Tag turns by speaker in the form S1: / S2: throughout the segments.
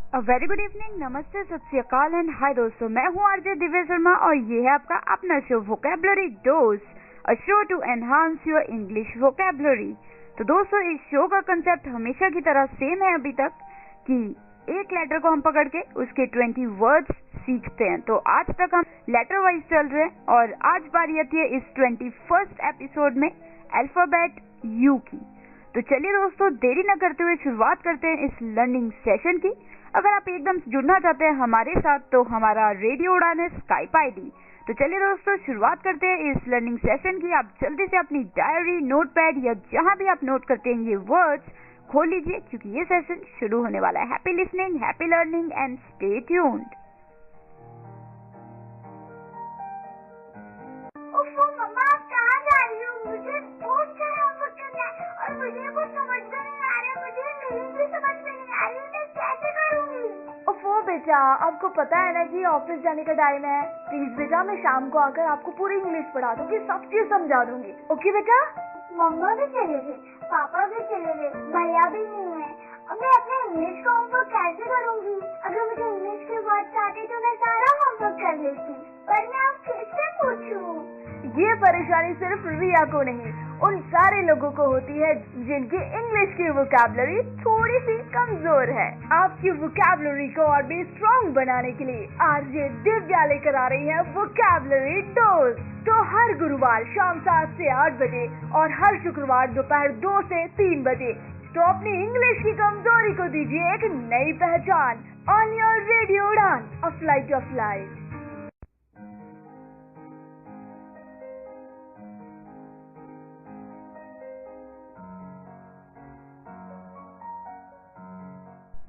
S1: A very good evening, नमस्ते, सत श्री अकाल एंड हाय दोस्तों, मैं हूँ आरजे दिव्य शर्मा और ये है आपका अपना show vocabulary dose, a show to enhance your English vocabulary. तो दोस्तों, इस शो का कंसेप्ट हमेशा की तरह सेम है अभी तक कि एक लेटर को हम पकड़ के उसके 20 वर्ड्स सीखते हैं। तो आज तक हम लेटर वाइज चल रहे हैं और आज बारी आती है इस 21st एपिसोड में अल्फाबेट यू की। तो चलिए दोस्तों, देरी न करते हुए शुरुआत करते हैं इस लर्निंग सेशन की। अगर आप एकदम जुड़ना चाहते हैं हमारे साथ तो हमारा रेडियो उड़ान है स्काइप आईडी। तो चलिए दोस्तों, शुरुआत करते हैं इस लर्निंग सेशन की। आप जल्दी से अपनी डायरी, नोटपैड या जहां भी आप नोट करते हैं ये वर्ड्स खोल लीजिए, क्योंकि ये सेशन शुरू होने वाला है। Happy listening, happy learning and stay tuned.
S2: मम्मा, आप कहाँ जा रही हो? मुझे बहुत सारा होमवर्क करना है और मुझे कुछ समझ में नहीं आ रहा है। मुझे मीनिंग भी समझ में नहीं आ रही, मैं कैसे करूँगी?
S3: ओफो बेटा, आपको पता है ना कि ऑफिस जाने का टाइम है। प्लीज बेटा, मैं शाम को आकर आपको पूरी इंग्लिश पढ़ा दूंगी, सब चीज समझा दूंगी। ओके बेटा?
S2: मम्मा भी चले गए, पापा भी चले गए, भैया भी नहीं है। अब मैं अपने इंग्लिश का होमवर्क कैसे करूँगी? अगर मुझे इंग्लिश के वर्ड्स आते तो मैं सारा होमवर्क कर लेती, पर मैं अब किससे पूछूं?
S3: ये परेशानी सिर्फ रिया को नहीं, उन सारे लोगों को होती है जिनकी इंग्लिश की वोकैबुलरी थोड़ी सी कमजोर है। आपकी वोकैबुलरी को और भी स्ट्रॉन्ग बनाने के लिए आरजे दिव्या लेकर आ रही है वोकैबुलरी डोज। तो हर गुरुवार शाम 7 से 8 बजे और हर शुक्रवार दोपहर 2 से 3 बजे तो अपनी इंग्लिश की कमजोरी को दीजिए एक नई पहचान ऑन योर रेडियो उड़ान, अ फ्लाइट ऑफ लाइफ।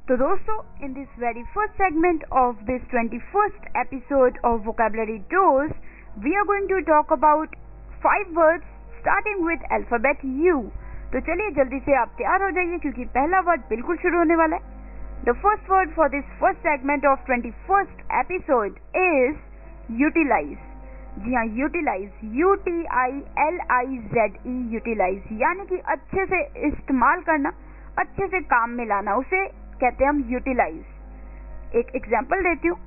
S1: तो दोस्तों, in this very first segment of this 21st episode of Vocabulary Dose, we are going to talk about 5 words starting with alphabet U. तो चलिए जल्दी से आप तैयार हो जाइए, क्योंकि पहला वर्ड बिल्कुल शुरू होने वाला है। The first word for this first segment of 21st episode is utilize. जी हाँ, utilize, UTILIZE, utilize, यानी कि अच्छे से इस्तेमाल करना, अच्छे से काम में लाना, उसे कहते हैं हम यूटिलाइज। एक एग्जाम्पल देती हूँ,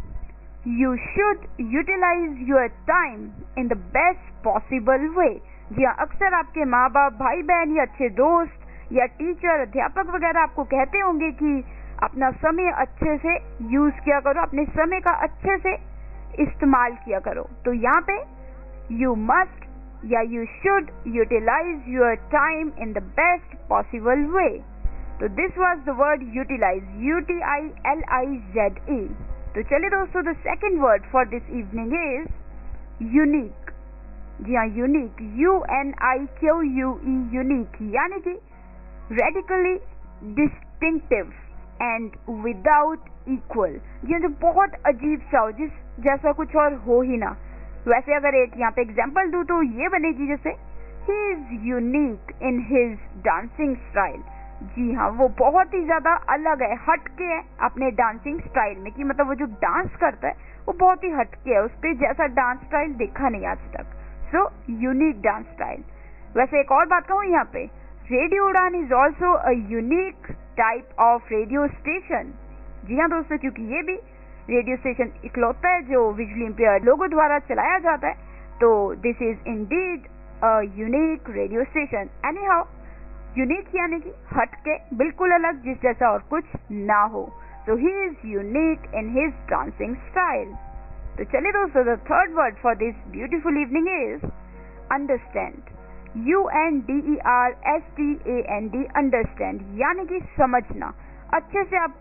S1: you should utilise your time in the best possible way. जी हाँ, अक्सर आपके माँ बाप, भाई बहन या अच्छे दोस्त या टीचर, अध्यापक वगैरह आपको कहते होंगे कि अपना समय अच्छे से यूज किया करो, अपने समय का अच्छे से इस्तेमाल किया करो। तो यहाँ पे यू मस्ट या you should utilise your time in the best possible way. तो this was the word utilize, UTILIZE। तो चलिए दोस्तों, the second word for this evening is unique. जी हाँ, यूनिक, UNIQUE, यूनिक, यानी कि radically distinctive and without equal. जी हाँ, जो बहुत अजीब सा हो, जिस जैसा कुछ और हो ही ना। वैसे अगर एक यहाँ पे एग्जाम्पल दूं तो ये बनेगी जैसे he is unique in his dancing style. जी हाँ, वो बहुत ही ज्यादा अलग है, हटके है अपने डांसिंग स्टाइल में, कि मतलब वो जो डांस करता है वो बहुत ही हटके है, उस पर जैसा डांस स्टाइल देखा नहीं आज तक। So unique dance style. वैसे एक और बात कहूँ यहाँ पे, radio Udaan is also a unique type of radio station. जी हाँ दोस्तों, क्योंकि ये भी रेडियो स्टेशन इकलौता है जो विजुअली इम्पेयर्ड लोगों द्वारा चलाया जाता है। तो this is indeed a unique radio station. Any how, unique यानी कि हटके, बिल्कुल अलग, जिस जैसा और कुछ ना हो। So he is unique in his dancing style. तो चलिए दोस्तों, the third word for this beautiful evening is understand, UNDERSTAND, understand, यानी कि समझना। अच्छे से आप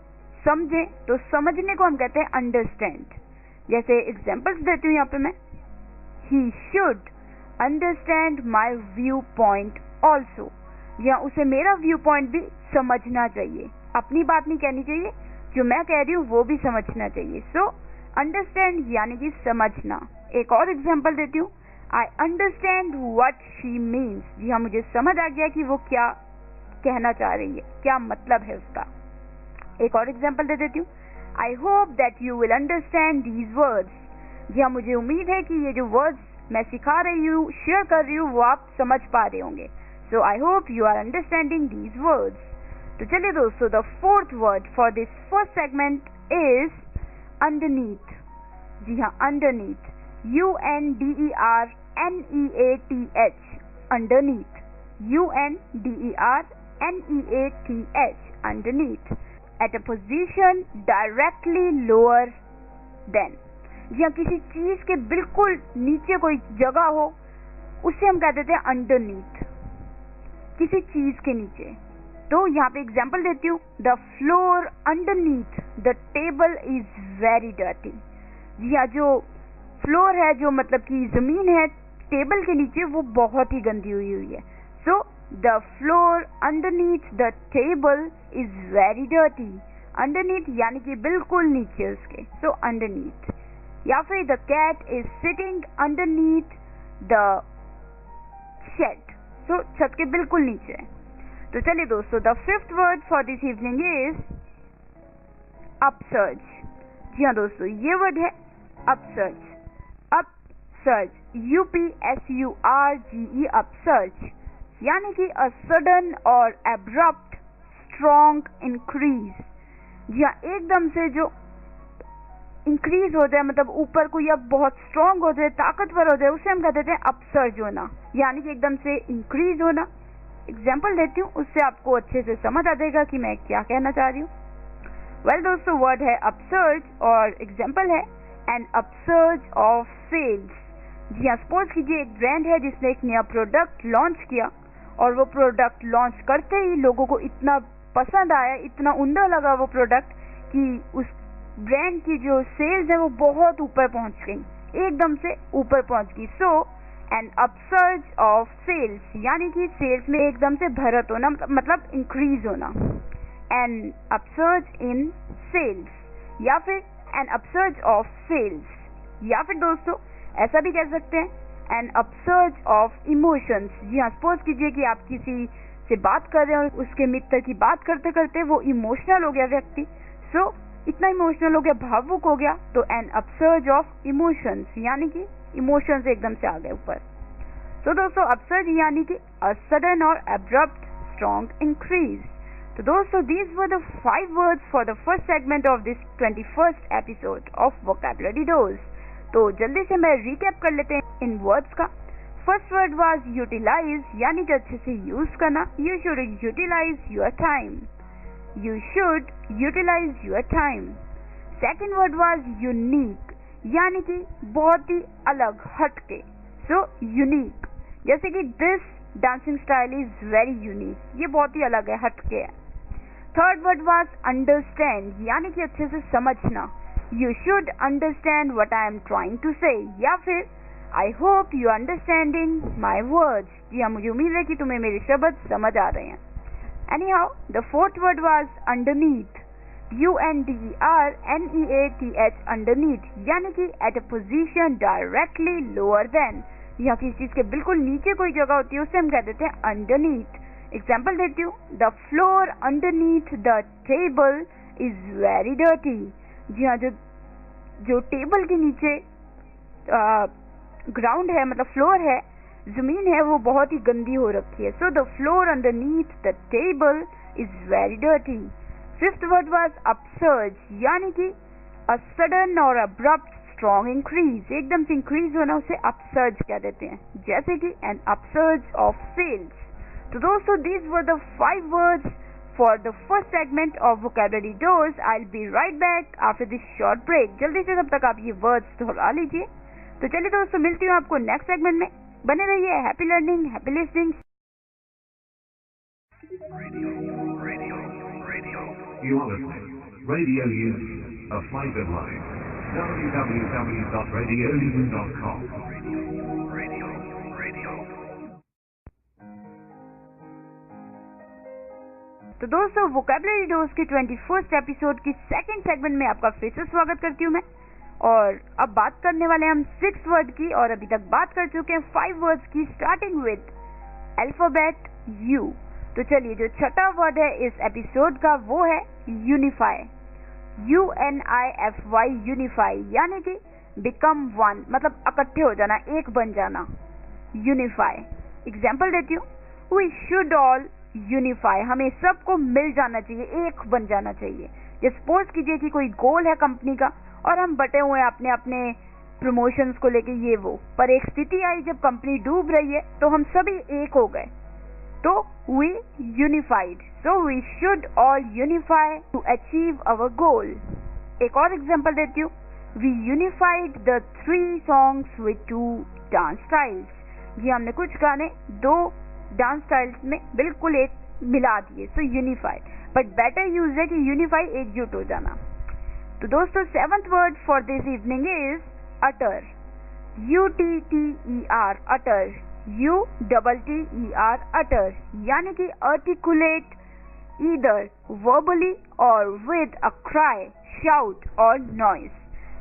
S1: समझें तो समझने को हम कहते हैं अंडरस्टैंड। जैसे एग्जाम्पल्स देती हूँ यहाँ पे मैं, he should understand my view point also, या उसे मेरा व्यू पॉइंट भी समझना चाहिए, अपनी बात नहीं कहनी चाहिए, जो मैं कह रही हूँ वो भी समझना चाहिए। सो अंडरस्टैंड यानी कि समझना। एक और एग्जाम्पल देती हूँ, I understand what she means. जी हाँ, मुझे समझ आ गया कि वो क्या कहना चाह रही है, क्या मतलब है उसका। एक और एग्जाम्पल दे देती हूँ, I hope that you will understand these words. जी हाँ, मुझे उम्मीद है कि ये जो वर्ड्स मैं सिखा रही हूँ, शेयर कर रही हूँ, वो आप समझ पा रहे होंगे। So I hope you are understanding these words. तो चलिए दोस्तों, the fourth word for this first segment is underneath. जी हाँ, underneath, UNDERNEATH, underneath, UNDERNEATH, underneath, at a position directly lower than। जी हाँ, किसी चीज के बिल्कुल नीचे कोई जगह हो उसे हम कह देते हैं अंडरनीथ, किसी चीज के नीचे। तो यहाँ पे एग्जाम्पल देती हूँ, the floor underneath the table is very dirty. जी हाँ, जो फ्लोर है, जो मतलब कि जमीन है टेबल के नीचे, वो बहुत ही गंदी हुई है। So the floor underneath the table is very dirty. Underneath यानी कि बिल्कुल नीचे उसके, सो अंडरनीथ। या फिर the cat is sitting underneath the shed, so छत के बिल्कुल नीचे। तो चलिए दोस्तों, the fifth word for this evening is upsurge. जी हाँ दोस्तों, ये वर्ड है अपसर्ज। अपसर्ज, UPSURGE, अपसर्ज यानी कि अ सडन और एब्रप्ट स्ट्रॉन्ग इंक्रीज। जी हाँ, एकदम से जो इंक्रीज हो जाए, मतलब ऊपर को या बहुत स्ट्रॉन्ग हो जाए, ताकतवर हो जाए, उसे हम कहते हैं अपसर्ज होना, यानी कि एकदम से इंक्रीज होना। एग्जाम्पल देती हूँ, उससे आपको अच्छे से समझ आ जाएगा कि मैं क्या कहना चाह रही हूँ। वेल दोस्तों, वर्ड है अपसर्ज और एग्जाम्पल है एन अपसर्ज ऑफ सेल्स। जी हाँ, सपोज कीजिए एक ब्रांड है जिसने एक नया प्रोडक्ट लॉन्च किया और वो प्रोडक्ट लॉन्च करते ही लोगों को इतना पसंद आया, इतना उम्दा लगा वो प्रोडक्ट कि उस ब्रांड की जो सेल्स है वो बहुत ऊपर पहुंच गई, एकदम से ऊपर पहुंच गई। सो एन अपसर्ज ऑफ सेल्स यानी कि सेल्स में एकदम से भरत होना, मतलब इंक्रीज होना। एन अपसर्ज इन सेल्स या फिर एन अपसर्ज ऑफ सेल्स, या फिर दोस्तों ऐसा भी कह सकते हैं एन अपसर्ज ऑफ इमोशंस। जी हाँ, सपोज कीजिए कि आप किसी से बात कर रहे हो, उसके मित्र की बात करते करते वो इमोशनल हो गया व्यक्ति, सो इतना इमोशनल हो गया, भावुक हो गया, तो एन अपसर्ज ऑफ इमोशंस यानी कि इमोशंस एकदम से आ गए ऊपर। तो दोस्तों, अपसर्ज यानी कि अ सडन और एब्रप्ट स्ट्रॉन्ग इंक्रीज। तो दोस्तों, these were the 5 words for the first segment of this 21st episode of vocabulary dose. तो जल्दी से मैं रिकैप कर लेते हैं इन वर्ड्स का। फर्स्ट वर्ड वाज यूटिलाइज यानी कि अच्छे से यूज करना। You should utilise your time, you should utilise your time. Second word was unique यानी कि बहुत ही अलग, हटके, सो यूनिक। जैसे कि this dancing style is very unique, ये बहुत ही अलग है, हटके है। थर्ड वर्ड वाज अंडरस्टैंड यानी कि अच्छे से समझना। You should understand what I am trying to say, या फिर I hope you understanding my words. जी हाँ, मुझे उम्मीद है कि तुम्हें मेरे शब्द समझ आ रहे हैं। Anyhow, the fourth word was underneath, UNDERNEATH, underneath यानी कि at a position directly lower than। यहाँ किसी चीज के बिल्कुल नीचे कोई जगह होती है उसे हम कह देते हैं underneath। एग्जाम्पल देती हूँ, the floor underneath the table is very dirty। जी हाँ, जो टेबल के नीचे ग्राउंड है, मतलब फ्लोर है, जमीन है, वो बहुत ही गंदी हो रखी है। So the floor underneath the table is very dirty. Fifth word was upsurge यानी कि अ सडन और अब्रप्ट स्ट्रॉन्ग इंक्रीज, एकदम से इंक्रीज होना, उसे अपसर्ज कह देते हैं, जैसे कि एन अपसर्ज ऑफ सेल्स। तो दोस्तों, these were the 5 words for the first segment of vocabulary dose. I will be right back after this short break. जल्दी से, तब तक आप ये वर्ड्स दोहरा लीजिए। तो चलिए दोस्तों, मिलती हूँ आपको नेक्स्ट सेगमेंट में। बने रहिए, happy learning, happy listening.
S4: You are listening Radio Udaan, a flavored life. www.radioudaan.com.
S1: तो दोस्तों, वोकैबुलरी डोज के 21st एपिसोड की सेकंड सेगमेंट में आपका फिर से स्वागत करती हूँ मैं। और अब बात करने वाले हम 6 वर्ड की, और अभी तक बात कर चुके हैं 5 वर्ड्स की, स्टार्टिंग विद अल्फाबेट यू। तो चलिए, जो छठा वर्ड है इस एपिसोड का वो है यूनिफाई, UNIFY, यूनिफाई यानी कि बिकम वन, मतलब इकट्ठे हो जाना, एक बन जाना, यूनिफाई। एग्जाम्पल देती हूँ, वी शुड ऑल यूनिफाई, हमें सबको मिल जाना चाहिए, एक बन जाना चाहिए। जैसे सपोज कीजिए कि कोई गोल है कंपनी का और हम बटे हुए हैं अपने अपने प्रमोशंस को लेके ये वो, पर एक स्थिति आई जब कंपनी डूब रही है तो हम सभी एक हो गए, तो we unified. So we should all unify to achieve our goal. एक और एग्जांपल देती हूँ, we unified the 3 songs with 2 dance styles। जी हमने कुछ गाने 2 डांस स्टाइल्स में बिल्कुल एक मिला दिए, सो यूनिफाइड। बट बेटर यूज है कि यूनिफाई, एकजुट हो जाना। तो दोस्तों 7th word for this evening is utter, UTTER, utter, UTTER, utter, यानी कि आर्टिकुलेट ईदर वर्बली और विद अ क्राई, शाउट और नॉइज।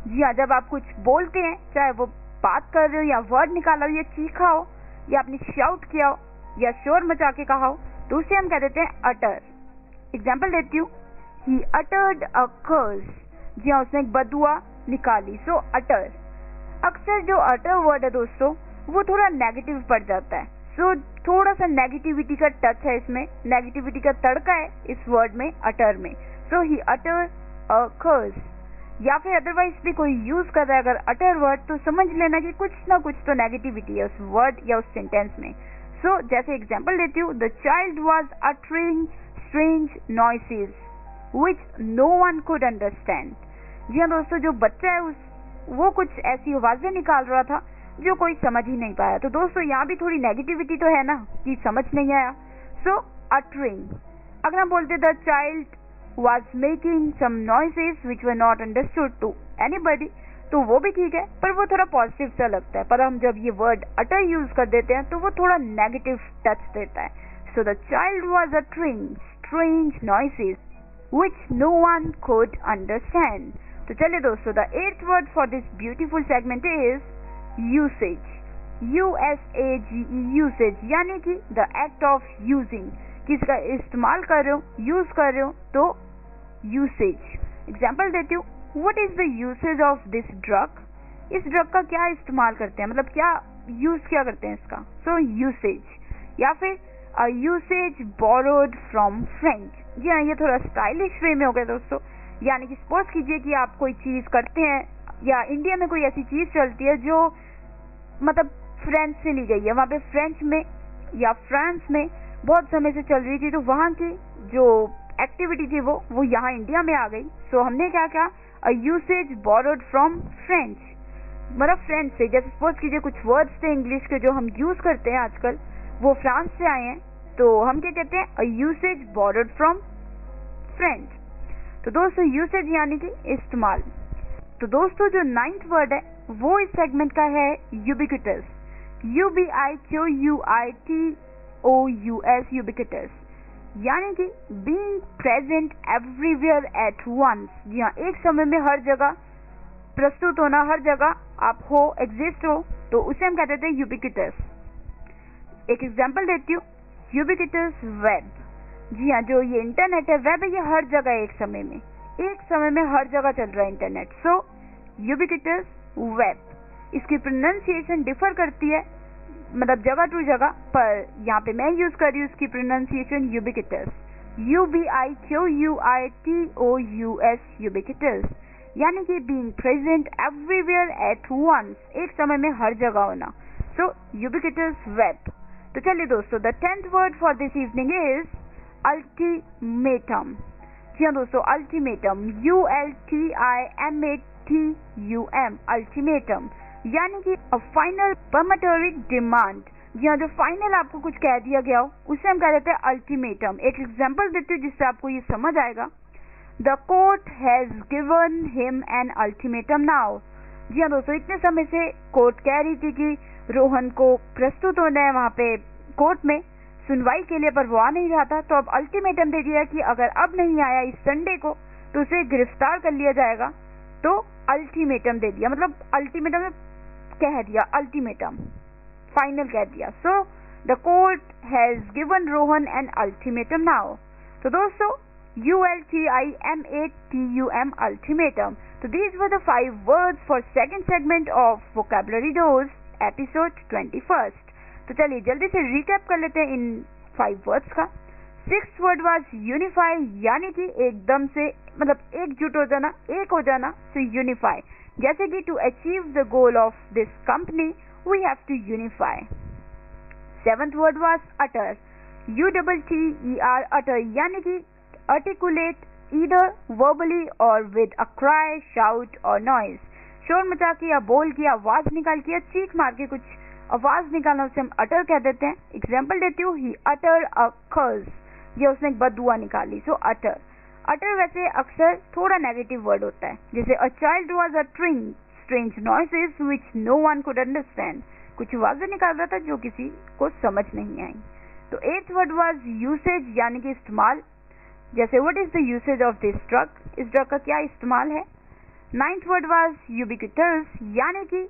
S1: जी हाँ, जब आप कुछ बोलते हैं, चाहे वो बात कर रहे हो या वर्ड निकाला हो या चीखा हो या आपने शाउट किया हो या शोर मचा के कहा हो, तो उसे हम कह देते हैं अटर। एग्जाम्पल देती हूँ, ही अटर्ड अ कर्स। जी हाँ, उसने एक बदुआ निकाली, सो अटर। अक्सर जो अटर वर्ड है दोस्तों वो थोड़ा नेगेटिव पड़ जाता है, सो थोड़ा सा नेगेटिविटी का टच है इसमें, नेगेटिविटी का तड़का है इस वर्ड में, अटर में। सो ही अटर अ कर्स। या फिर अदरवाइज भी कोई यूज कर रहा है अगर अटर वर्ड, तो समझ लेना कि कुछ ना कुछ तो नेगेटिविटी है उस वर्ड या उस सेंटेंस में। सो जैसे एग्जाम्पल देती हूँ, the child was uttering strange noises which no one could understand. जी हाँ दोस्तों, जो बच्चा है वो कुछ ऐसी आवाजें निकाल रहा था जो कोई समझ ही नहीं पाया। तो दोस्तों यहाँ भी थोड़ी नेगेटिविटी तो है ना कि समझ नहीं आया। सो अटरिंग, अगर हम बोलते the child was making some noises which were not understood to anybody, तो वो भी ठीक है, पर वो थोड़ा पॉजिटिव सा लगता है। पर हम जब ये वर्ड अटर यूज कर देते हैं तो वो थोड़ा नेगेटिव टच देता है। So the child was uttering strange noises which no one could understand। तो चलिए दोस्तों, the 8th word for this beautiful segment is usage, USAGE, usage, यानी कि द एक्ट ऑफ यूजिंग, किसका इस्तेमाल कर रहे हो, यूज कर रहे हो, तो यूसेज। एग्जाम्पल देती हूँ, what is the usage of this drug. इस ड्रग का क्या इस्तेमाल करते हैं, मतलब क्या यूज क्या करते हैं इसका, सो यूसेज। या फिर अ यूसेज बोरोड फ्रॉम फ्रेंच। जी हाँ, ये थोड़ा स्टाइलिश वे में हो गया दोस्तों, यानी कि सपोज कीजिए कि आप कोई चीज करते हैं या इंडिया में कोई ऐसी चीज चलती है जो मतलब फ्रेंच से ली गई है, वहां पे फ्रेंच में या फ्रांस में बहुत समय से चल रही थी, तो वहां की जो एक्टिविटी थी वो यहाँ इंडिया में आ गई। सो हमने क्या किया, अ यूसेज बोरोड फ्रॉम फ्रेंच, मतलब फ्रेंच से। जैसे सपोज कीजिए कुछ वर्ड्स थे इंग्लिश के जो हम यूज करते हैं आजकल, वो फ्रांस से आए हैं, तो हम क्या कहते हैं, अ यूसेज बोरोड फ्रॉम फ्रेंच। तो दोस्तों यूसेज यानी कि इस्तेमाल। तो दोस्तों जो 9th वर्ड है वो इस सेगमेंट का है यूबिक्विटस, UBIQUITOUS, यूबिक्विटस, यानी कि being present everywhere at once. जी हाँ, एक समय में हर जगह प्रस्तुत होना, हर जगह आप हो, एग्जिस्ट हो, तो उसे हम कहते हैं यूबिक्विटस। एक एग्जांपल देती हूँ, यूबिक्विटस वेब। जी हाँ, जो ये इंटरनेट है, वेब है, ये हर जगह एक समय में हर जगह चल रहा है इंटरनेट। सो यूबिक्विटस वेब। इसकी प्रोनाउंसिएशन डिफर करती है, मतलब जगह टू जगह, पर यहाँ पे मैं यूज कर रही हूँ इसकी प्रोनाउंसिएशन यूबिक्विटस, UBIQUITOUS, यूबिक्विटस, यानी कि being present everywhere at once, एक समय में हर जगह होना। So ubiquitous web. तो चलिए दोस्तों, the 10th word for this evening is ultimatum. जी हाँ दोस्तों, अल्टीमेटम, ULTIMATUM, अल्टीमेटम, यानी कि अ फाइनल परमिटरी डिमांड। जी हाँ, जो फाइनल आपको कुछ कह दिया गया हो उसे हम कह देते हैं अल्टीमेटम। एक एग्जांपल देती हूँ जिससे आपको ये समझ आएगा, the court has given him an ultimatum now. जी हाँ दोस्तों, इतने समय से कोर्ट कह रही थी कि रोहन को प्रस्तुत होना है वहां पे कोर्ट में सुनवाई के लिए, पर वो आ नहीं रहा था, तो अब अल्टीमेटम दे दिया कि अगर अब नहीं आया इस संडे को तो उसे गिरफ्तार कर लिया जाएगा। तो अल्टीमेटम दे दिया, मतलब अल्टीमेटम कह दिया, अल्टीमेटम फाइनल कह दिया। So the court has given Rohan an ultimatum now. तो दोस्तों ULTIMATUM, अल्टीमेटम। तो these were the 5 words for second segment of vocabulary dose episode 21st। तो चलिए जल्दी से रिकैप कर लेते हैं इन 5 वर्ड्स का। सिक्स्थ वर्ड वाज यूनिफाई, यानी कि एकदम से मतलब एकजुट हो जाना, एक हो जाना, सो यूनिफाई। जैसे कि to achieve the goal of this company we have to unify. Seventh word was utter, UTTER, utter, यानी कि articulate either verbally or with a cry, shout or noise। शोर मचा के या बोल के, आवाज निकाल के या चीख मार के कुछ आवाज निकालना उसे हम अटर कह देते हैं। एग्जाम्पल देती हूँ, ही अटर अ कर्स, ये उसने एक बददुआ निकाली, सो अटर। अटर वैसे अक्सर थोड़ा नेगेटिव वर्ड होता है, जैसे a child was uttering strange noises which no one could understand, कुछ आवाजें निकाल रहा था जो किसी को समझ नहीं आई। तो एट्थ वर्ड वाज यूसेज, यानी कि इस्तेमाल, जैसे what is the usage of this drug, इस ड्रग का क्या इस्तेमाल है। नाइन्थ वर्ड वाज यूबिक्विटस, यानी कि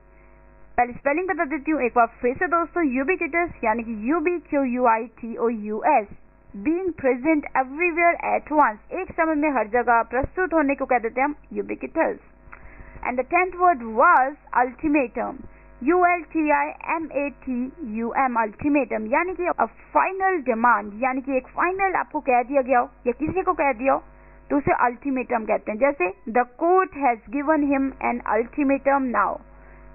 S1: पहले स्पेलिंग बता देती हूँ एक बार फिर से दोस्तों, यूबिक्विटस यानी कि UBQUITOUS, being present everywhere at once, एक समय में हर जगह प्रस्तुत होने को कह देते हैं हम ubiquitous. And the 10th word was ultimatum, ULTIMATUM, ultimatum, यानी कि अ फाइनल डिमांड, यानी कि एक फाइनल आपको कह दिया गया हो या किसी को कह दिया हो तो उसे अल्टीमेटम कहते हैं। जैसे the court has given him an ultimatum now.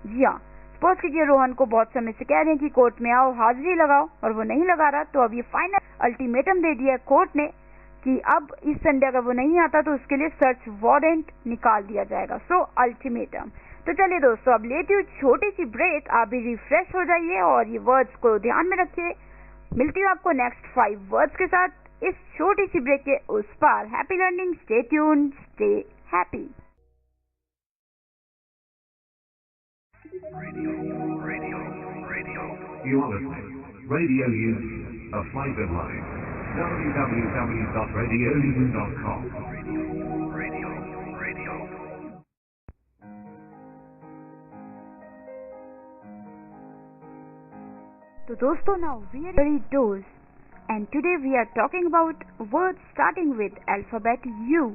S1: जी हाँ, सपोज कीजिए रोहन को बहुत समय से कह रहे हैं कि कोर्ट में आओ, हाजिरी लगाओ, और वो नहीं लगा रहा, तो अब ये फाइनल अल्टीमेटम दे दिया कोर्ट ने कि अब इस संडे अगर वो नहीं आता तो उसके लिए सर्च वारंट निकाल दिया जाएगा, सो अल्टीमेटम। तो चलिए दोस्तों, अब लेती हूँ छोटी सी ब्रेक, आप भी रिफ्रेश हो जाइए और ये वर्ड्स को ध्यान में रखिए। मिलती हूँ आपको नेक्स्ट 5 वर्ड्स के साथ इस छोटी सी ब्रेक के उस पार। Happy learning, stay tuned, stay happy.
S4: You are listening. Radio Udaan, a flavoured line. www.radioudaan.com.
S1: So दोस्तों, now we are very dose and today we are talking about words starting with alphabet U।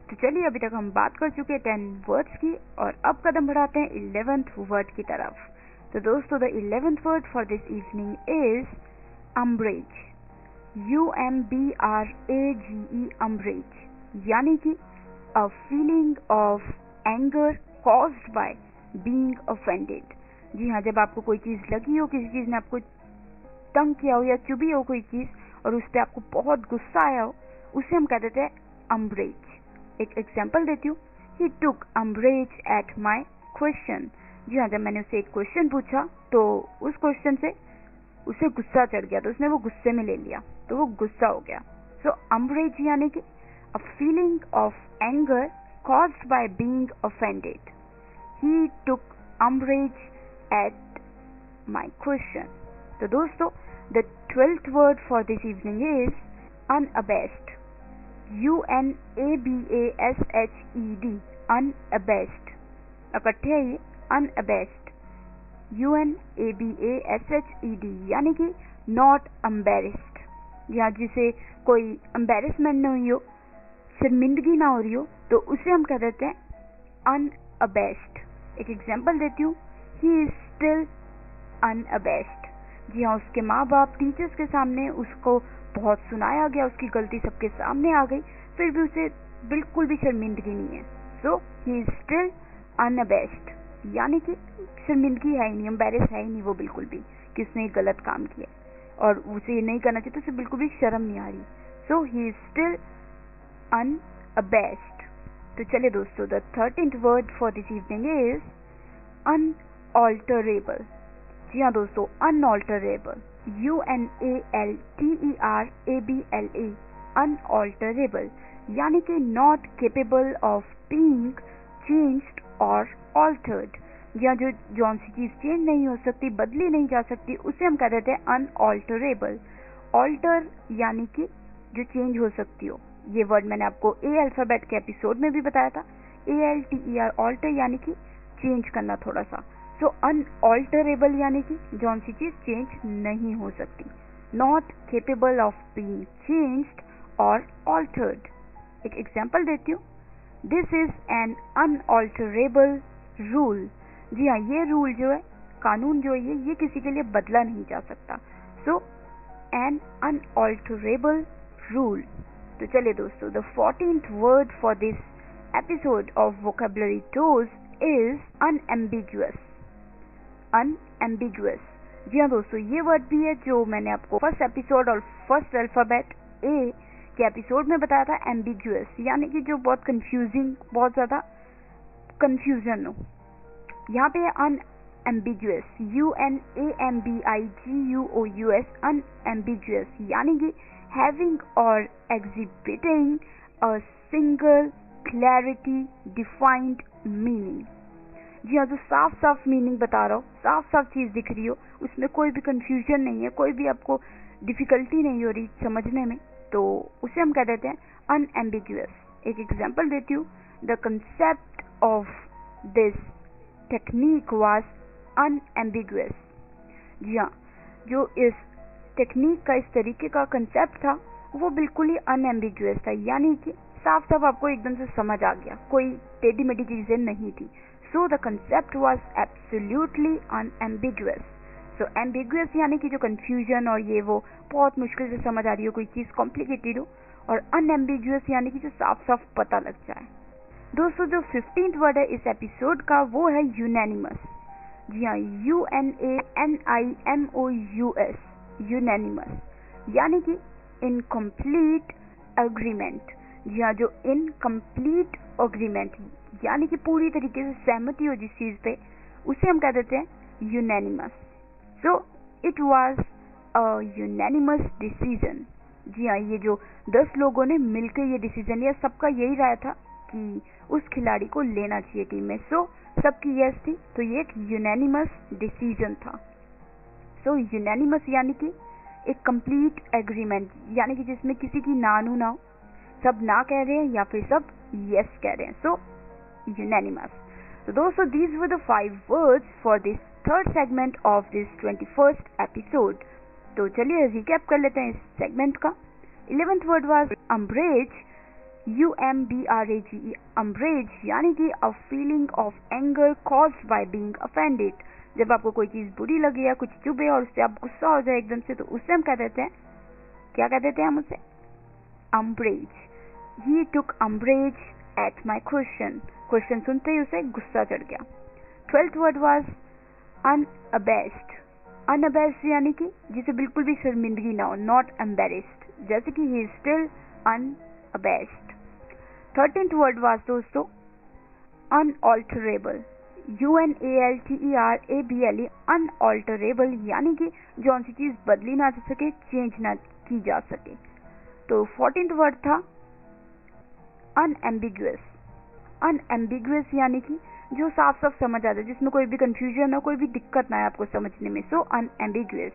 S1: तो चलिए, अभी तक हम बात कर चुके 10 words की और अब कदम बढ़ाते हैं 11th वर्ड की तरफ। तो दोस्तों, the 11th word for this evening is umbrage, UMBRAGE, umbrage, यानी कि a feeling of anger caused by being offended। जी हाँ, जब आपको कोई चीज लगी हो, किसी चीज ने आपको तंग किया हो या चुभी हो कोई चीज और उस पर आपको बहुत गुस्सा आया हो, उसे हम कह देते हैं अम्ब्रेज। एक एग्जांपल देती हूँ, ही टुक अम्ब्रेज एट माई क्वेश्चन। जी हाँ, जब मैंने उसे एक क्वेश्चन पूछा तो उस क्वेश्चन से उसे गुस्सा चढ़ गया, तो उसने वो गुस्से में ले लिया, तो वो गुस्सा हो गया। सो अम्ब्रेज यानी कि a feeling of anger caused by being offended. He took umbrage at my question। तो दोस्तों, the 12th word for this evening is unabashed, UNABASHED, unabashed। इकट्ठे है ये unabashed, UNABASHED, यानी कि not embarrassed, या जिसे कोई embarrassment न हुई हो, शर्मिंदगी ना हो रही हो, तो उसे हम कह देते हैं unabashed। एक एग्जांपल देती हूँ, he is still unabashed। जी हाँ, उसके माँ बाप टीचर्स के सामने उसको बहुत सुनाया गया, उसकी गलती सबके सामने आ गई, फिर भी उसे बिल्कुल भी शर्मिंदगी नहीं है। सो ही इज स्टिल अनअबैश्ड, यानी कि शर्मिंदगी है ही नहीं, एम्बैरेस है ही नहीं वो बिल्कुल भी कि उसने एक गलत काम किया और उसे ये नहीं करना चाहिए, तो उसे बिल्कुल भी शर्म नहीं आ रही। So he is still unabashed. तो चलिए दोस्तों, the 13th word for this evening is unalterable. जी हाँ दोस्तों, अनऑल्टरेबल, UNALTERABLE, अनऑल्टरेबल, यानी कि not capable of being changed और ऑल्टर्ड, या जो जौन सी चीज चेंज नहीं हो सकती, बदली नहीं जा सकती, उसे हम कह देते हैं अनऑल्टरेबल। ऑल्टर यानी कि जो चेंज हो सकती हो, ये वर्ड मैंने आपको ए अल्फाबेट के एपिसोड में भी बताया था, ALTER, ऑल्टर यानी कि चेंज करना थोड़ा सा। सो अनऑल्टरेबल यानी कि जौन सी चीज चेंज नहीं हो सकती, not capable of being changed और ऑल्टर्ड। एक एग्जांपल देती हूँ, this is an unalterable rule. जी हाँ, ये रूल जो है, कानून जो है, ये किसी के लिए बदला नहीं जा सकता। सो एन अनऑल्टरेबल rule. तो चलिए दोस्तों, the 14th word for this episode of vocabulary dose is unambiguous. Unambiguous. जी हाँ दोस्तों, ये वर्ड भी है जो मैंने आपको फर्स्ट एपिसोड और फर्स्ट अल्फाबेट ए के एपिसोड में बताया था. एम्बिगुअस यानी कि जो बहुत कंफ्यूजिंग, बहुत ज्यादा कंफ्यूजन हो. यहाँ पे है unambiguous, UNAMBIGUOUS, unambiguous यानी कि having or exhibiting a single clarity defined meaning. जी हाँ, जो साफ साफ मीनिंग बता रहा हो, साफ साफ चीज दिख रही हो, उसमें कोई भी कंफ्यूजन नहीं है, कोई भी आपको डिफिकल्टी नहीं हो रही समझने में, तो उसे हम कह देते हैं अनएम्बिगुअस. एक एग्जांपल देती हूँ. The concept of this technique was unambiguous. जी हाँ, जो इस टेक्निक का, इस तरीके का कंसेप्ट था वो बिल्कुल ही अनएम्बिगुअस था, यानी कि साफ साफ आपको एकदम से समझ आ गया, कोई टेढ़ी मेढ़ी चीजें नहीं थी. So the concept was absolutely unambiguous. So ambiguous यानी कि जो कंफ्यूजन और ये वो बहुत मुश्किल से समझ आ रही हो, कोई चीज कॉम्प्लिकेटेड हो, और अनएम्बिगुअस यानी कि जो साफ साफ पता लग जाए. दोस्तों, जो 15th वर्ड है इस एपिसोड का वो है यूनैनिमस. जी हाँ, UNANIMOUS, यूनैनिमस यानी कि इनकम्प्लीट एग्रीमेंट. जी हाँ, जो इनकम्प्लीट एग्रीमेंट यानी कि पूरी तरीके से सहमति हो जिस चीज पे, उसे हम कह देते हैं unanimous. So it was a unanimous decision. जी हाँ, ये जो 10 लोगों ने मिलकर ये डिसीजन लिया, सबका यही राय था कि उस खिलाड़ी को लेना चाहिए टीम में. सो सबकी यस थी, तो ये एक यूनैनिमस डिसीजन था. सो यूनैनिमस यानी कि एक कंप्लीट एग्रीमेंट, यानी कि जिसमें किसी की नानू ना हो, सब ना कह रहे हैं या फिर सब यस कह रहे हैं. सो यूनैनिमस. तो दोस्तों, these were the 5 words for this third segment of this 21st episode. तो चलिए रिकैप कर लेते हैं इस सेगमेंट का. 11th word was umbrage, UMBRAGE, umbrage यानी कि a feeling of anger caused by being offended. जब आपको कोई चीज बुरी लगे या कुछ चुभे और उससे आप गुस्सा हो जाए एकदम से, तो उससे हम कह देते हैं, क्या कह देते हैं हम उसे? umbrage. He took umbrage at my question. Question सुनते ही उसे गुस्सा चढ़ गया. 12th word was unabashed. Unabashed यानी कि जिसे बिल्कुल भी शर्मिंदगी ना हो, not embarrassed, जैसे कि he is still unabashed. 13th word was दोस्तों unalterable, UNALTERABLE, unalterable यानी कि जो सी चीज बदली ना जा सके, चेंज ना की जा सके. तो 14th word था unambiguous. अनएम्बिगुअस यानी कि जो साफ साफ समझ आता है, जिसमें कोई भी कंफ्यूजन हो, कोई भी दिक्कत ना है आपको समझने में. सो अनएम्बिगुअस,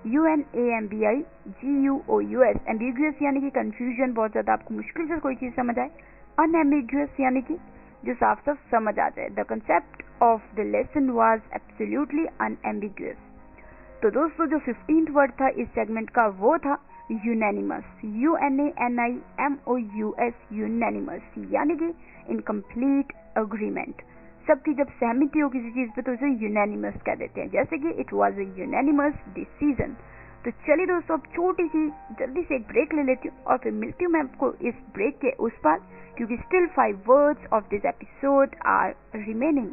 S1: UNAMBIGUOUS. एम्बिगुअस यानी कि कंफ्यूजन, बहुत ज्यादा आपको मुश्किल से कोई चीज समझ आए. अनएम्बिगुअस यानी कि जो साफ साफ समझ आ जाए. The concept of the lesson was absolutely unambiguous. तो दोस्तों, जो 15th वर्ड था इस सेगमेंट का वो था यूनैनिमस, UNANIMOUS, यूनैनिमस यानी कि इन कंप्लीट अग्रीमेंट. सबकी जब सहमति हो किसी चीज पे तो उसे यूनैनिमस कह देते हैं, जैसे कि it was a unanimous decision. तो चलिए दोस्तों, अब छोटी सी जल्दी से एक ब्रेक ले लेती हूँ और फिर मिलती हूँ मैं आपको इस ब्रेक के उस पार, क्योंकि still 5 words of this episode are remaining.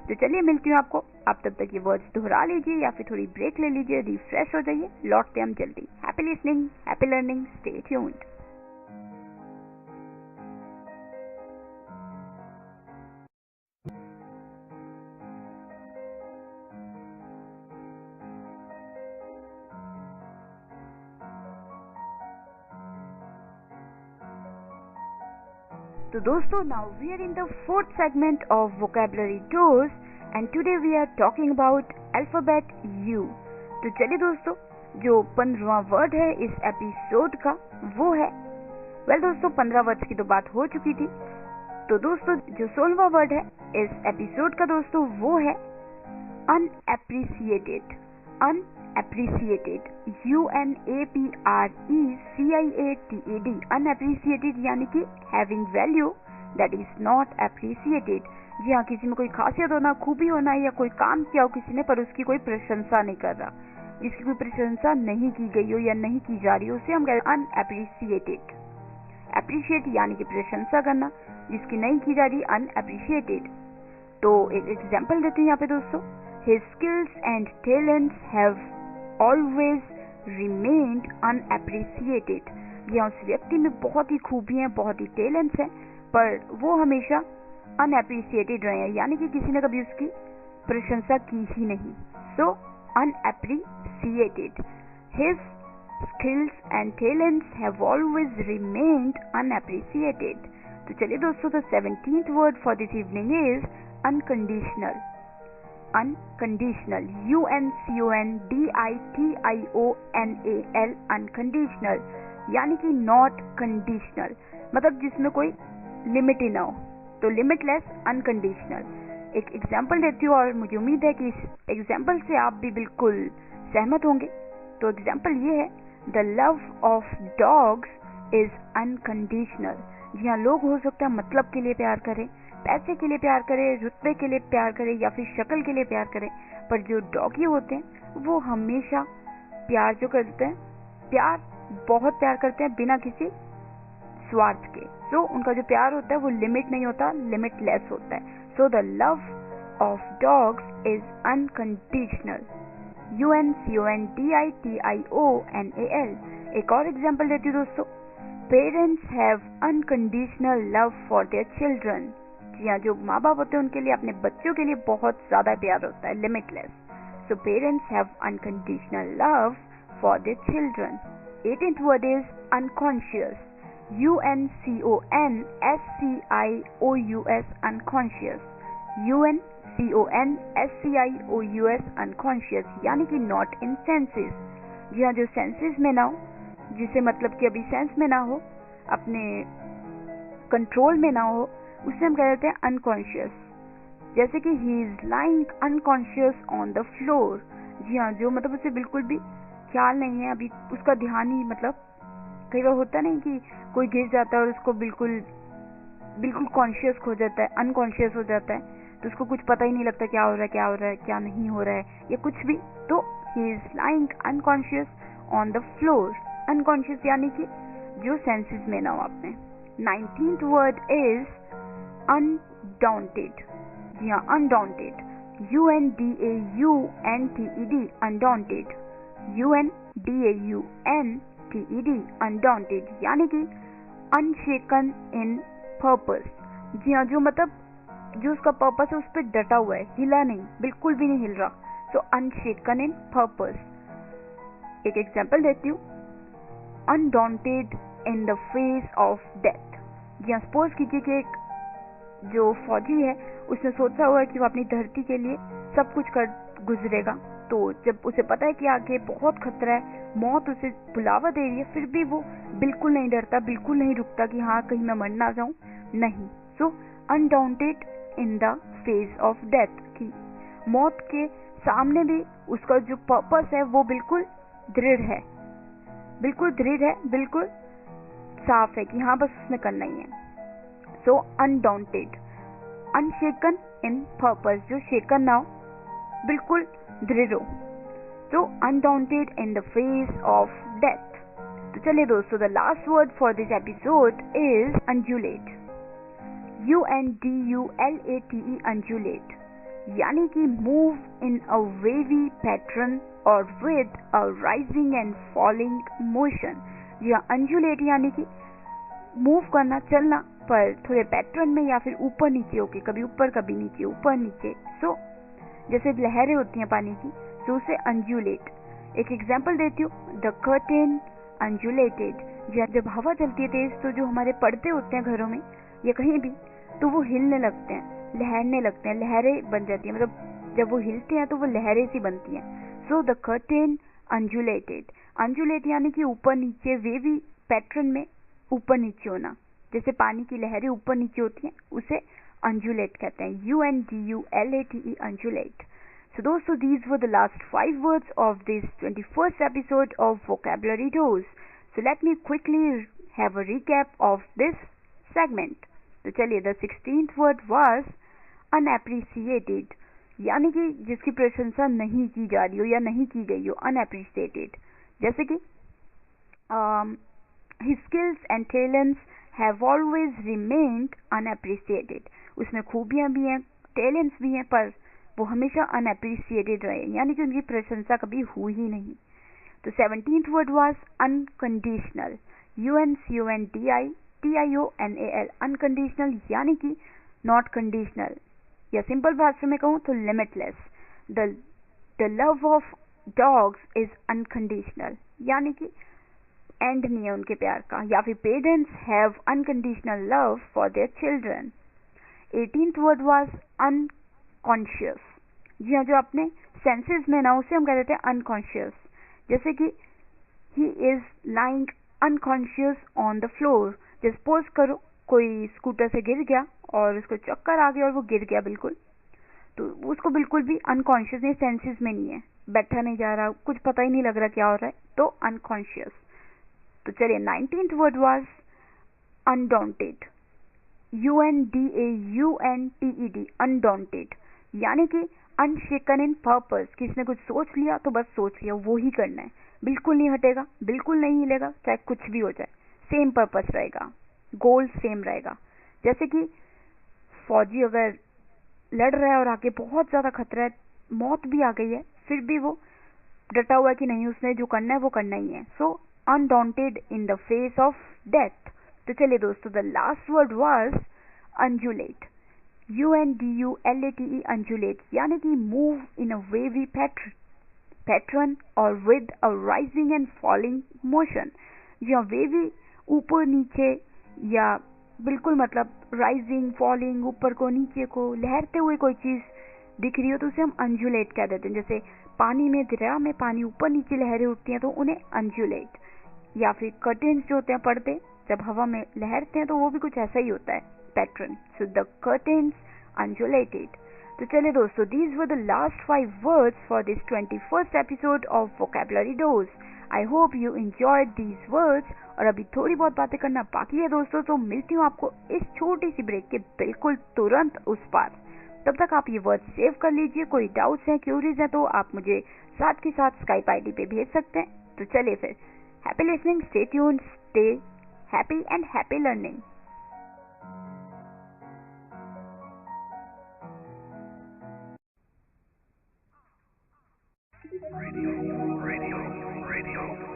S1: तो चलिए मिलती हूँ आपको. आप तब तक ये वर्ड्स दोहरा लीजिए या फिर थोड़ी ब्रेक ले लीजिए, रिफ्रेश हो जाइए. लौटते हम जल्दी. Happy listening, happy learning, stay tuned. तो दोस्तों, now we are in the 4th segment of vocabulary dose and today we are talking about alphabet U. तो चलिए दोस्तों, जो 15वां वर्ड है इस एपिसोड का वो है, दोस्तों 15 वर्ड्स की तो बात हो चुकी थी. तो दोस्तों, जो 16वां वर्ड है इस एपिसोड का दोस्तों वो है unappreciated. unappreciated, UNAPRECIATED. unappreciated यानी कि having value that is not appreciated. जी हाँ, किसी में कोई खासियत होना, खूबी होना या कोई काम किया हो किसी ने पर उसकी कोई प्रशंसा नहीं कर रहा, जिसकी कोई प्रशंसा नहीं की गई हो या नहीं की जा रही हो, उसे हम कहते हैं अनएप्रिसिएटेड। एप्रिशिएट यानी कि प्रशंसा करना, जिसकी नहीं की जा रही अनएप्रिशिएटेड। तो एक एग्जाम्पल देते हैं यहाँ पे दोस्तों, his skills and talents have always remained unappreciated. या उस व्यक्ति में बहुत ही खूबियां, बहुत ही टैलेंट्स हैं, पर वो हमेशा अनएप्रिसिएटेड रहे हैं, यानी कि किसी ने कभी उसकी प्रशंसा की ही नहीं। सो अनएप्रिसिएटेड, his skills and talents have always remained unappreciated. तो चलिए दोस्तों, the 17th word for this evening is unconditional. Unconditional, UNCONDITIONAL, unconditional यानी कि not conditional, मतलब जिसमें कोई लिमिट ही ना हो, तो limitless, unconditional। एक एग्जाम्पल देती हूँ और मुझे उम्मीद है कि इस एग्जाम्पल से आप भी बिल्कुल सहमत होंगे। तो एग्जाम्पल ये है, The love of dogs is unconditional। जी हाँ, लोग हो सकता है मतलब के लिए प्यार करें, पैसे के लिए प्यार करें, रुतबे के लिए प्यार करें या फिर शक्ल के लिए प्यार करें, पर जो डॉगी होते हैं वो हमेशा प्यार जो करते हैं, बहुत प्यार करते हैं बिना किसी स्वार्थ के। सो उनका जो प्यार होता है वो लिमिट नहीं होता, लिमिटलेस होता है। So the love of dogs is unconditional, UNCONDITIONAL। एक और एग्जाम्पल देती हूँ दोस्तों, parents have unconditional love for their children. जी हाँ, जो माँ बाप होते हैं उनके लिए, अपने बच्चों के लिए बहुत ज्यादा प्यार होता है, limitless. So parents have unconditional love for their children. 18th word is unconscious, UNCONSCIOUS, unconscious, UNCONSCIOUS, unconscious यानी कि not in senses। जी हाँ, जो सेंसेस में ना हो, जिसे मतलब कि अभी सेंस में ना हो, अपने कंट्रोल में ना हो, उसे हम कह देते हैं अनकॉन्शियस। जैसे कि he is lying unconscious on the floor. जी हाँ, जो मतलब उसे बिल्कुल भी ख्याल नहीं है, अभी उसका ध्यान ही, मतलब कई बार होता नहीं कि कोई गिर जाता है और उसको बिल्कुल कॉन्शियस खो जाता है, अनकॉन्शियस हो जाता है, तो उसको कुछ पता ही नहीं लगता क्या हो रहा है, क्या हो रहा है, क्या नहीं हो रहा है, या कुछ भी। तो ही is lying unconscious on the floor. Unconscious यानी कि जो सेंसेस में ना हो आपने। 19th word is undaunted। जी हाँ, undaunted, UNDAUNTED, undaunted, UNDAUNTED, undaunted यानी कि unshaken in purpose। जी हाँ, जो मतलब जो उसका पर्पस है उस पर डटा हुआ है, हिला नहीं, बिल्कुल भी नहीं हिल रहा। सो अनशेकन इन पर्पस। एक एग्जाम्पल देती हूँ, undaunted in the face of death. जी हाँ, सपोज कीजिए कि एक जो फौजी है उसने सोचा हुआ है कि वो अपनी धरती के लिए सब कुछ कर गुजरेगा, तो जब उसे पता है कि आगे बहुत खतरा है, मौत उसे बुलावा दे रही है, फिर भी वो बिल्कुल नहीं डरता, बिल्कुल नहीं रुकता कि हाँ कहीं मैं मर ना जाऊं, नहीं। So undaunted in the face of death, की मौत के सामने भी उसका जो पर्पस है वो बिल्कुल दृढ़ है, बिल्कुल साफ है कि हाँ बस उसने करना ही है। सो अनडाउंटेड, अनशेकन इन पर्पस, जो शेकन ना हो, बिल्कुल दृढ़ हो। So undaunted in the face of death. तो चलिए दोस्तों, the last word for this episode is undulate, UNDULATE, undulate यानी कि move in a wavy pattern और with a rising and falling motion. जी हाँ, अंजुलेट यानी कि मूव करना, चलना, पर थोड़े पैटर्न में या फिर ऊपर नीचे होके, कभी ऊपर कभी नीचे, ऊपर नीचे। सो जैसे लहरें होती हैं पानी की, तो उसे अंजुलेट। एक एग्जाम्पल देती हूँ, द कर्टेन अंजुलेटेड। जब हवा चलती है तेज, तो जो हमारे पर्दे होते हैं घरों में या कहीं भी, तो वो हिलने लगते हैं, लहरने लगते हैं, लहरें बन जाती हैं, मतलब जब वो हिलते हैं तो वो लहरें सी बनती हैं। So the curtain अंजुलेटेड। अंजुलेट यानी कि ऊपर नीचे, वेवी पैटर्न में ऊपर नीचे होना, जैसे पानी की लहरें ऊपर नीचे होती हैं, उसे अंजुलेट कहते हैं, UNDULATE, अंजुलेट। So दोस्तों, these were the last 5 words of this 21st episode of Vocabulary Dose. So let me quickly have a recap of this segment. तो चलिए, the 16th word was unappreciated, यानी कि जिसकी प्रशंसा नहीं की जा रही हो या नहीं की गई हो, अनएप्रिशिएटेड। जैसे कि his skills and talents have always remained unappreciated, उसमें खूबियां भी हैं, टैलेंट्स भी हैं, पर वो हमेशा अनएप्रिशिएटेड रहे, यानी कि उनकी प्रशंसा कभी हुई ही नहीं। तो 17th word was unconditional, UNCONDITIONAL, unconditional यानी कि नॉट कंडीशनल, या सिंपल भाषा में कहूँ तो limitless. The love of dogs is unconditional, यानी कि एंड नहीं है उनके प्यार का। या फिर parents have unconditional love for their children. 18th word was unconscious, जी हाँ, जो अपने सेंसेस में ना, उसे हम कह देते हैं अनकॉन्शियस। जैसे कि he is lying unconscious on the floor, जैसे सपोज करो कोई स्कूटर से गिर गया और उसको चक्कर आ गया और वो गिर गया बिल्कुल, तो उसको बिल्कुल भी अनकॉन्शियस नहीं, सेंसेस में नहीं है, बैठा नहीं जा रहा, कुछ पता ही नहीं लग रहा क्या हो रहा है, तो अनकॉन्शियस। तो चलिए 19th word was undaunted, UNDAUNTED, undaunted, यानी कि अनशेकन इन पर्पस, किसने कुछ सोच लिया तो बस सोच लिया, वो ही करना है, बिल्कुल नहीं हटेगा, बिल्कुल नहीं हिलेगा, चाहे कुछ भी हो जाए, सेम पर्पस रहेगा, गोल सेम रहेगा। जैसे कि फौजी अगर लड़ रहा है और आगे बहुत ज्यादा खतरा है, मौत भी आ गई है, फिर भी वो डटा हुआ है कि नहीं, उसने जो करना है वो करना ही है। सो undaunted in the face of death. तो चलिए दोस्तों, the last word was अंजुलेट, UNDULATE, अंजुलेट, यानी कि move in a wavy pattern और with a rising and falling motion. जी हाँ, वेवी ऊपर नीचे, या बिल्कुल मतलब राइजिंग फॉलिंग, ऊपर को नीचे को लहरते हुए कोई चीज दिख रही हो तो उसे हम अंजुलेट कह देते हैं। जैसे पानी में, दरिया में पानी ऊपर नीचे लहरें उठती हैं तो उन्हें अंजुलेट। या फिर कर्टेन्स जो होते हैं, पर्दे जब हवा में लहरते हैं तो वो भी कुछ ऐसा ही होता है, pattern. So the curtains undulated. तो चलिए दोस्तों, these were the last 5 words for this 21st episode of Vocabulary Dose. I hope you enjoyed these words. और अभी थोड़ी बहुत बातें करना बाकी है दोस्तों, तो मिलती हूँ आपको इस छोटी सी ब्रेक के बिल्कुल तुरंत उस पार। तब तक आप ये वर्ड सेव कर लीजिए। कोई डाउट्स हैं, क्यूरीज हैं तो आप मुझे साथ के साथ स्काइप आईडी पे भेज सकते हैं। तो चलिए फिर, happy listening, stay tuned, stay happy and happy learning.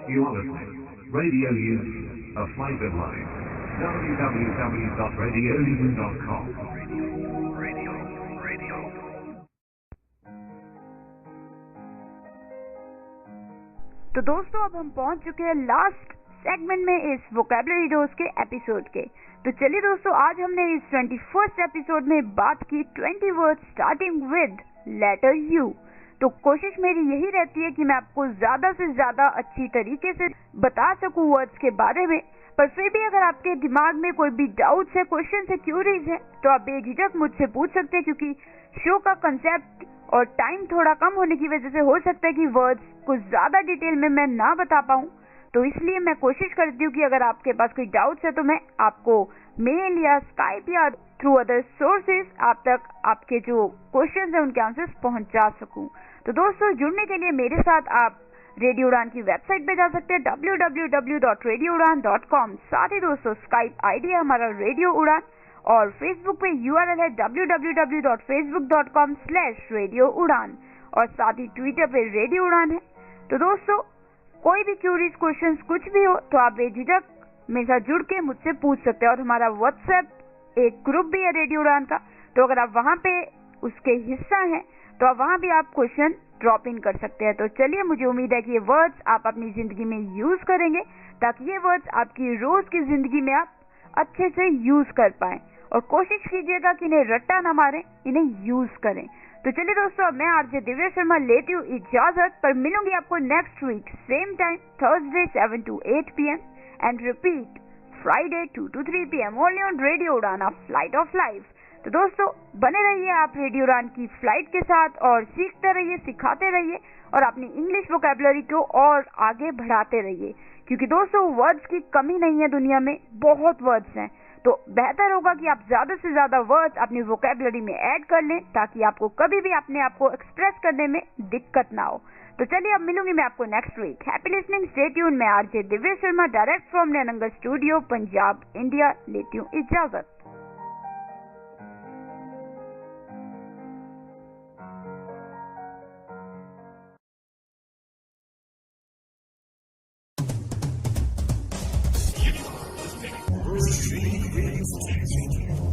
S4: You are listening. Radio Udaan, a fiber line. www.radioudaan.com. Radio.
S1: तो दोस्तों, अब हम पहुंच चुके हैं लास्ट सेगमेंट में इस वोकैबुलरी डोज के एपिसोड के। तो चलिए दोस्तों, आज हमने इस 21st एपिसोड में बात की 20 words starting with letter U. तो कोशिश मेरी यही रहती है कि मैं आपको ज्यादा से ज्यादा अच्छी तरीके से बता सकूं वर्ड्स के बारे में, पर फिर भी अगर आपके दिमाग में कोई भी डाउट्स है, क्वेश्चन है, क्यूरीज है, तो आप बेझिझक मुझसे पूछ सकते हैं, क्योंकि शो का कंसेप्ट और टाइम थोड़ा कम होने की वजह से हो सकता है कि वर्ड्स कुछ ज्यादा डिटेल में मैं ना बता पाऊं। तो इसलिए मैं कोशिश करती हूँ कि अगर आपके पास कोई डाउट्स है तो मैं आपको मेल या स्काइप या थ्रू अदर सोर्सेज आप तक आपके जो क्वेश्चंस हैं उनके आंसर्स पहुंचा सकूं। तो दोस्तों, जुड़ने के लिए मेरे साथ आप रेडियो उड़ान की वेबसाइट पे जा सकते हैं www.radioudaan.com। साथ ही दोस्तों, स्काइप आईडी है हमारा रेडियो उड़ान, और फेसबुक पे URL है www.facebook.com/radioudaan, और साथ ही ट्विटर पे रेडियो उड़ान है। तो दोस्तों, कोई भी क्यूरीज, क्वेश्चंस, कुछ भी हो तो आप बेझिझक मेरे साथ जुड़ के मुझसे पूछ सकते हैं। और हमारा व्हाट्सएप एक ग्रुप भी है रेडियो उड़ान का, तो अगर आप वहां पे उसके हिस्सा हैं तो आप वहां भी आप क्वेश्चन ड्रॉप इन कर सकते हैं। तो चलिए, मुझे उम्मीद है कि ये वर्ड्स आप अपनी जिंदगी में यूज करेंगे, ताकि ये वर्ड्स आपकी रोज की जिंदगी में आप अच्छे से यूज कर पाएं, और कोशिश कीजिएगा कि इन्हें रट्टा ना मारें, इन्हें यूज करें। तो चलिए दोस्तों, मैं आरजे दिव्या शर्मा लेती हूँ इजाजत, पर मिलूंगी आपको next week same time, Thursday 7 to 8 PM and repeat Friday 2 to 3 PM only on radio Udaan, flight of life. तो दोस्तों, बने रहिए आप रेडियो उड़ान की फ्लाइट के साथ, और सीखते रहिए, सिखाते रहिए, और अपनी इंग्लिश वोकैबुलरी को और आगे बढ़ाते रहिए, क्योंकि दोस्तों वर्ड्स की कमी नहीं है दुनिया में, बहुत वर्ड्स हैं। तो बेहतर होगा कि आप ज्यादा से ज्यादा वर्ड्स अपनी वोकैबुलरी में ऐड कर लें ताकि आपको कभी भी अपने आप को एक्सप्रेस करने में दिक्कत ना हो। तो चलिए अब मिलूंगी मैं आपको next week. Happy listening, stay tune. मैं RJ Divya Sharma direct from नैनंगर स्टूडियो, पंजाब, इंडिया लेती हूँ इजाजत।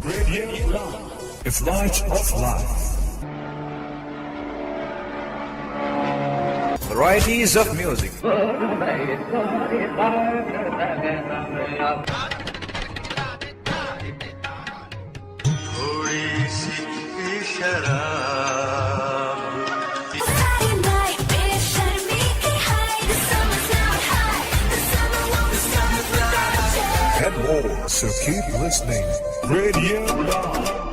S4: Radio Udaan. It's light of life.
S5: Varieties of music.
S4: And more, so keep listening. Radio Udaan.